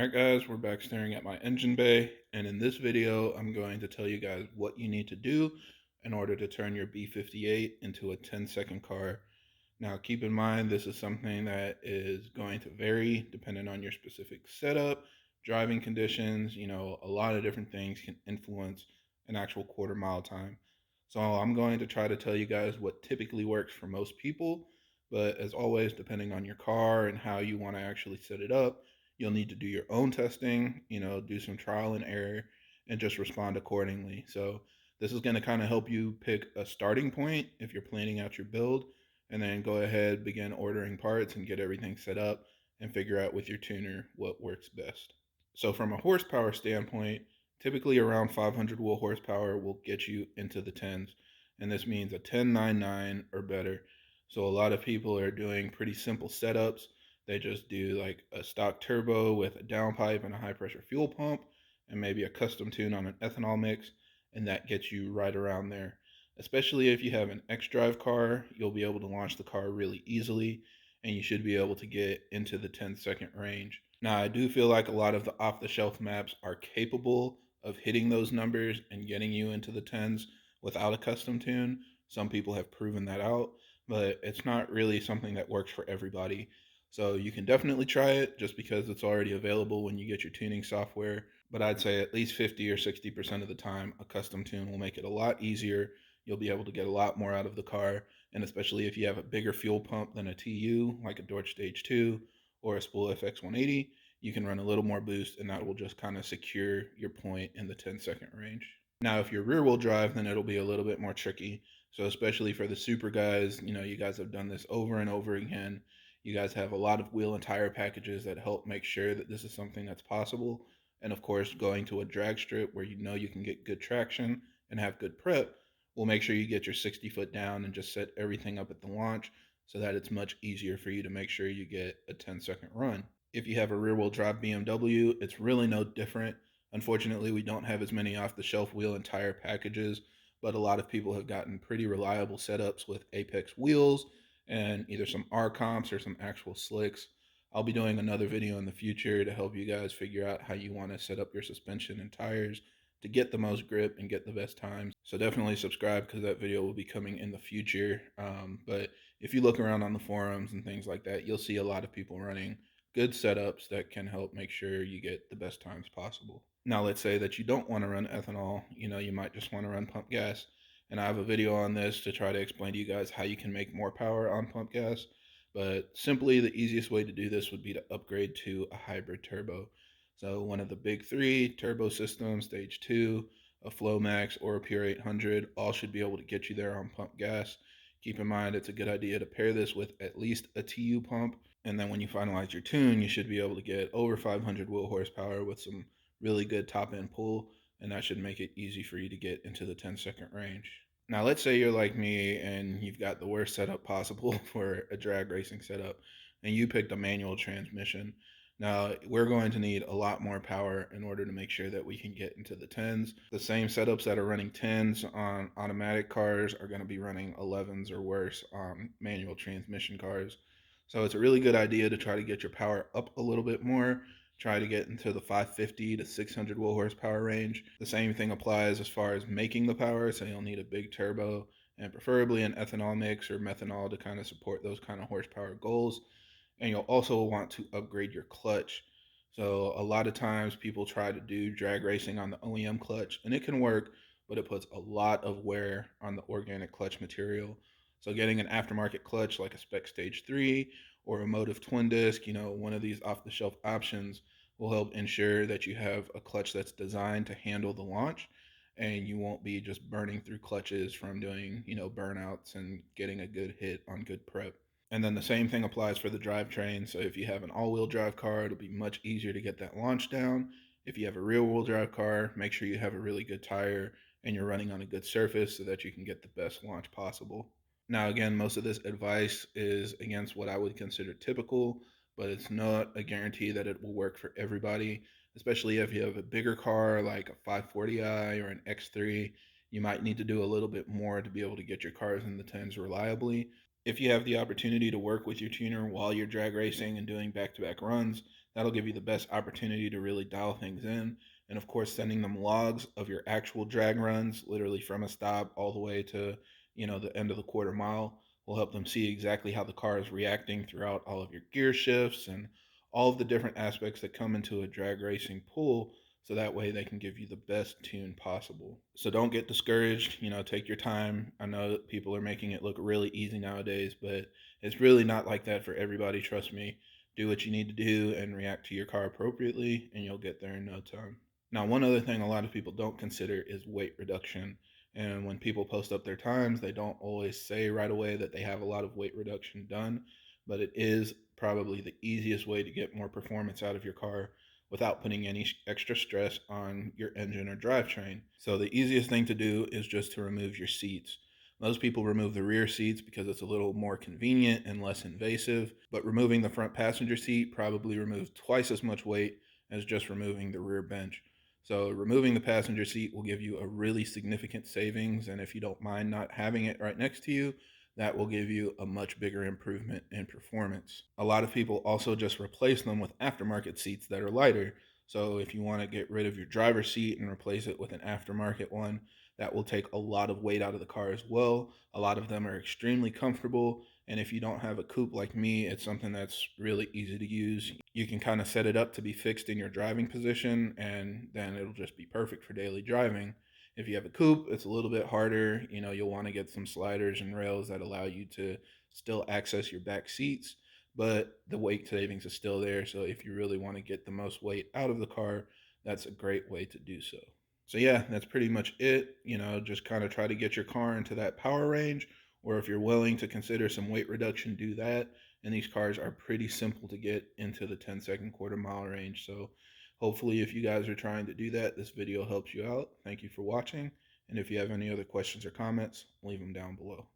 Alright guys, we're back staring at my engine bay, and in this video I'm going to tell you guys what you need to do in order to turn your B58 into a 10-second car. Now keep in mind this is something that is going to vary depending on your specific setup, driving conditions, a lot of different things can influence an actual quarter mile time. So I'm going to try to tell you guys what typically works for most people, but as always, depending on your car and how you want to actually set it up, you'll need to do your own testing, do some trial and error and just respond accordingly. So this is going to kind of help you pick a starting point if you're planning out your build, and then go ahead, begin ordering parts and get everything set up and figure out with your tuner what works best. So from a horsepower standpoint, typically around 500 wheel horsepower will get you into the tens. And this means a 1099 or better. So a lot of people are doing pretty simple setups. They just do like a stock turbo with a downpipe and a high pressure fuel pump and maybe a custom tune on an ethanol mix. And that gets you right around there. Especially if you have an X-Drive car, you'll be able to launch the car really easily and you should be able to get into the 10-second range. Now, I do feel like a lot of the off-the-shelf maps are capable of hitting those numbers and getting you into the tens without a custom tune. Some people have proven that out, but it's not really something that works for everybody. So you can definitely try it just because it's already available when you get your tuning software. But I'd say at least 50 or 60% of the time, a custom tune will make it a lot easier. You'll be able to get a lot more out of the car. And especially if you have a bigger fuel pump than a TU, like a Dodge Stage 2 or a Spool FX180, you can run a little more boost and that will just kind of secure your point in the 10-second range. Now, if you're rear wheel drive, then it'll be a little bit more tricky. So especially for the super guys, you guys have done this over and over again. You guys have a lot of wheel and tire packages that help make sure that this is something that's possible. And of course, going to a drag strip where you can get good traction and have good prep will make sure you get your 60-foot down and just set everything up at the launch so that it's much easier for you to make sure you get a 10-second run. If you have a rear wheel drive BMW, it's really no different. Unfortunately, we don't have as many off the shelf wheel and tire packages, but a lot of people have gotten pretty reliable setups with Apex wheels and either some R comps or some actual slicks. I'll be doing another video in the future to help you guys figure out how you want to set up your suspension and tires to get the most grip and get the best times. So definitely subscribe because that video will be coming in the future. But if you look around on the forums and things like that, you'll see a lot of people running good setups that can help make sure you get the best times possible. Now, let's say that you don't want to run ethanol, you might just want to run pump gas. And I have a video on this to try to explain to you guys how you can make more power on pump gas. But simply, the easiest way to do this would be to upgrade to a hybrid turbo. So one of the big three turbo systems, stage 2, a Flowmax, or a Pure 800, all should be able to get you there on pump gas. Keep in mind, it's a good idea to pair this with at least a TU pump. And then when you finalize your tune, you should be able to get over 500 wheel horsepower with some really good top end pull. And that should make it easy for you to get into the 10-second range. Now, let's say you're like me and you've got the worst setup possible for a drag racing setup, and you picked a manual transmission. Now, we're going to need a lot more power in order to make sure that we can get into the tens. The same setups that are running tens on automatic cars are going to be running 11s or worse on manual transmission cars. So it's a really good idea to try to get your power up a little bit more. Try to get into the 550 to 600 wheel horsepower range. The same thing applies as far as making the power. So you'll need a big turbo and preferably an ethanol mix or methanol to kind of support those kind of horsepower goals. And you'll also want to upgrade your clutch. So a lot of times people try to do drag racing on the OEM clutch, and it can work, but it puts a lot of wear on the organic clutch material. So getting an aftermarket clutch like a Spec Stage 3 or a Motive Twin Disc, one of these off-the-shelf options will help ensure that you have a clutch that's designed to handle the launch, and you won't be just burning through clutches from doing, burnouts and getting a good hit on good prep. And then the same thing applies for the drivetrain. So if you have an all-wheel drive car, it'll be much easier to get that launch down. If you have a rear-wheel drive car, make sure you have a really good tire and you're running on a good surface so that you can get the best launch possible. Now, again, most of this advice is against what I would consider typical, but it's not a guarantee that it will work for everybody, especially if you have a bigger car like a 540i or an X3. You might need to do a little bit more to be able to get your cars in the tens reliably. If you have the opportunity to work with your tuner while you're drag racing and doing back-to-back runs, That'll give you the best opportunity to really dial things in. And of course, sending them logs of your actual drag runs, literally from a stop all the way to, the end of the quarter mile, will help them see exactly how the car is reacting throughout all of your gear shifts and all of the different aspects that come into a drag racing pool, so that way they can give you the best tune possible. So don't get discouraged, take your time. I know that people are making it look really easy nowadays, but it's really not like that for everybody, trust me. Do what you need to do and react to your car appropriately, and you'll get there in no time. Now, one other thing a lot of people don't consider is weight reduction. And when people post up their times, they don't always say right away that they have a lot of weight reduction done, but it is probably the easiest way to get more performance out of your car without putting any extra stress on your engine or drivetrain. So the easiest thing to do is just to remove your seats. Most people remove the rear seats because it's a little more convenient and less invasive, but removing the front passenger seat probably removes twice as much weight as just removing the rear bench. So removing the passenger seat will give you a really significant savings, and if you don't mind not having it right next to you, that will give you a much bigger improvement in performance. A lot of people also just replace them with aftermarket seats that are lighter. So if you want to get rid of your driver's seat and replace it with an aftermarket one, that will take a lot of weight out of the car as well. A lot of them are extremely comfortable, and if you don't have a coupe like me, it's something that's really easy to use. You can kind of set it up to be fixed in your driving position, and then it'll just be perfect for daily driving. If you have a coupe, it's a little bit harder. You'll want to get some sliders and rails that allow you to still access your back seats, but the weight savings is still there. So if you really want to get the most weight out of the car, that's a great way to do so. So yeah, that's pretty much it. Just kind of try to get your car into that power range, or if you're willing to consider some weight reduction, do that. And these cars are pretty simple to get into the 10-second quarter mile range. So hopefully if you guys are trying to do that, this video helps you out. Thank you for watching. And if you have any other questions or comments, leave them down below.